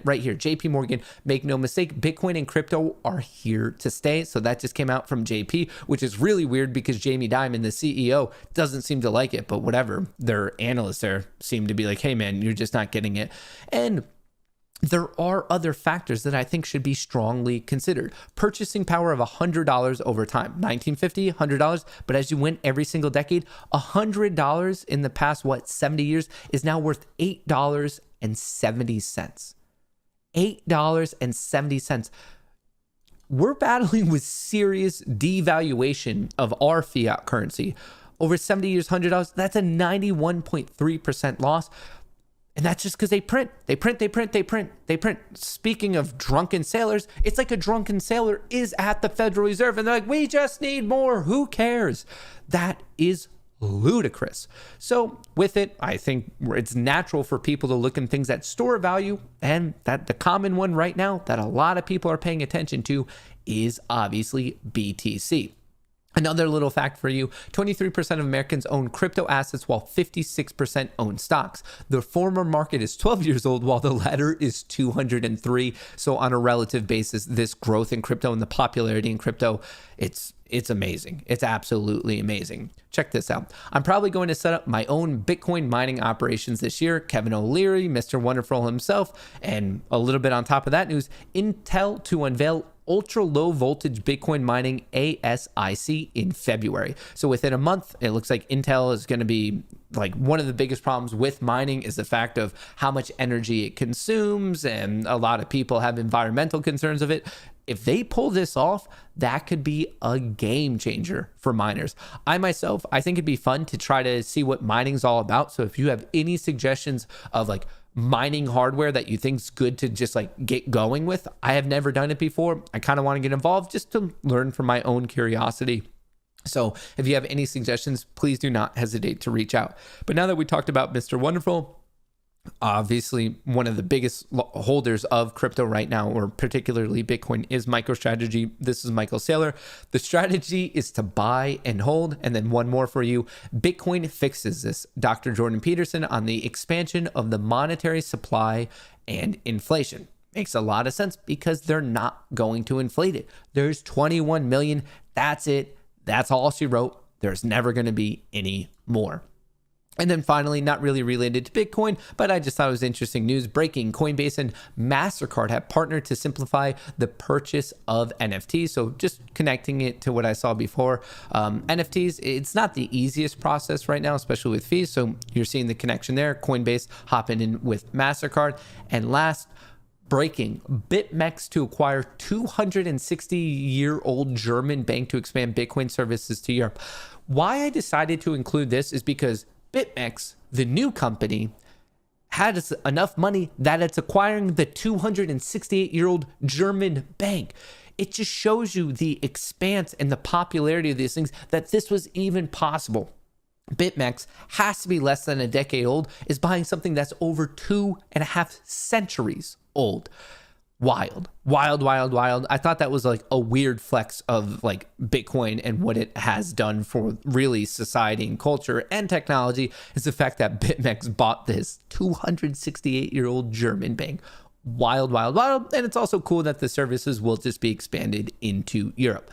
right here. JP Morgan, make no mistake, Bitcoin and crypto are here to stay. So that just came out from JP, which is really weird because Jamie Dimon, the CEO, doesn't seem to like it, but whatever. Their analysts there seem to be like, hey man, you're just not getting it. And there are other factors that I think should be strongly considered. Purchasing power of $100 over time, 1950, $100. But as you went every single decade, $100 in the past, 70 years is now worth $8.70. $8.70. We're battling with serious devaluation of our fiat currency. Over 70 years, $100, that's a 91.3% loss. And that's just because they print. Speaking of drunken sailors, it's like a drunken sailor is at the Federal Reserve and they're like, we just need more. Who cares? That is ludicrous. So with it, I think it's natural for people to look in things that store value, and that the common one right now that a lot of people are paying attention to is obviously BTC. Another little fact for you, 23% of Americans own crypto assets while 56% own stocks. The former market is 12 years old while the latter is 203. So on a relative basis, this growth in crypto and the popularity in crypto, it's amazing. It's absolutely amazing. Check this out. I'm probably going to set up my own Bitcoin mining operations this year. Kevin O'Leary, Mr. Wonderful himself, and a little bit on top of that news, Intel to unveil ultra low voltage Bitcoin mining ASIC in February. So within a month, it looks like Intel is going to be like one of the biggest problems with mining is the fact of how much energy it consumes. And a lot of people have environmental concerns of it. If they pull this off, that could be a game changer for miners. I think it'd be fun to try to see what mining's all about. So if you have any suggestions of like mining hardware that you think's good to just like get going with, I have never done it before. I kind of want to get involved just to learn from my own curiosity. So if you have any suggestions, please do not hesitate to reach out. But now that we talked about Mr. Wonderful, obviously one of the biggest holders of crypto right now, or particularly Bitcoin, is MicroStrategy. This is Michael Saylor. The strategy is to buy and hold. And then one more for you. Bitcoin fixes this. Dr. Jordan Peterson on the expansion of the monetary supply and inflation. Makes a lot of sense because they're not going to inflate it. There's 21 million. That's it. That's all she wrote. There's never going to be any more. And then finally, not really related to Bitcoin, but I just thought it was interesting news. Breaking: Coinbase and MasterCard have partnered to simplify the purchase of NFTs. So just connecting it to what I saw before. NFTs, it's not the easiest process right now, especially with fees. So you're seeing the connection there. Coinbase hopping in with MasterCard. And last, breaking: BitMEX to acquire 260-year-old German bank to expand Bitcoin services to Europe. Why I decided to include this is because BitMEX, the new company, had enough money that it's acquiring the 268-year-old German bank. It just shows you the expanse and the popularity of these things, that this was even possible. BitMEX has to be less than a decade old, is buying something that's over 2.5 centuries old. Wild. I thought that was like a weird flex of like Bitcoin and what it has done for really society and culture and technology, is the fact that BitMEX bought this 268-year-old German bank. Wild. And it's also cool that the services will just be expanded into Europe.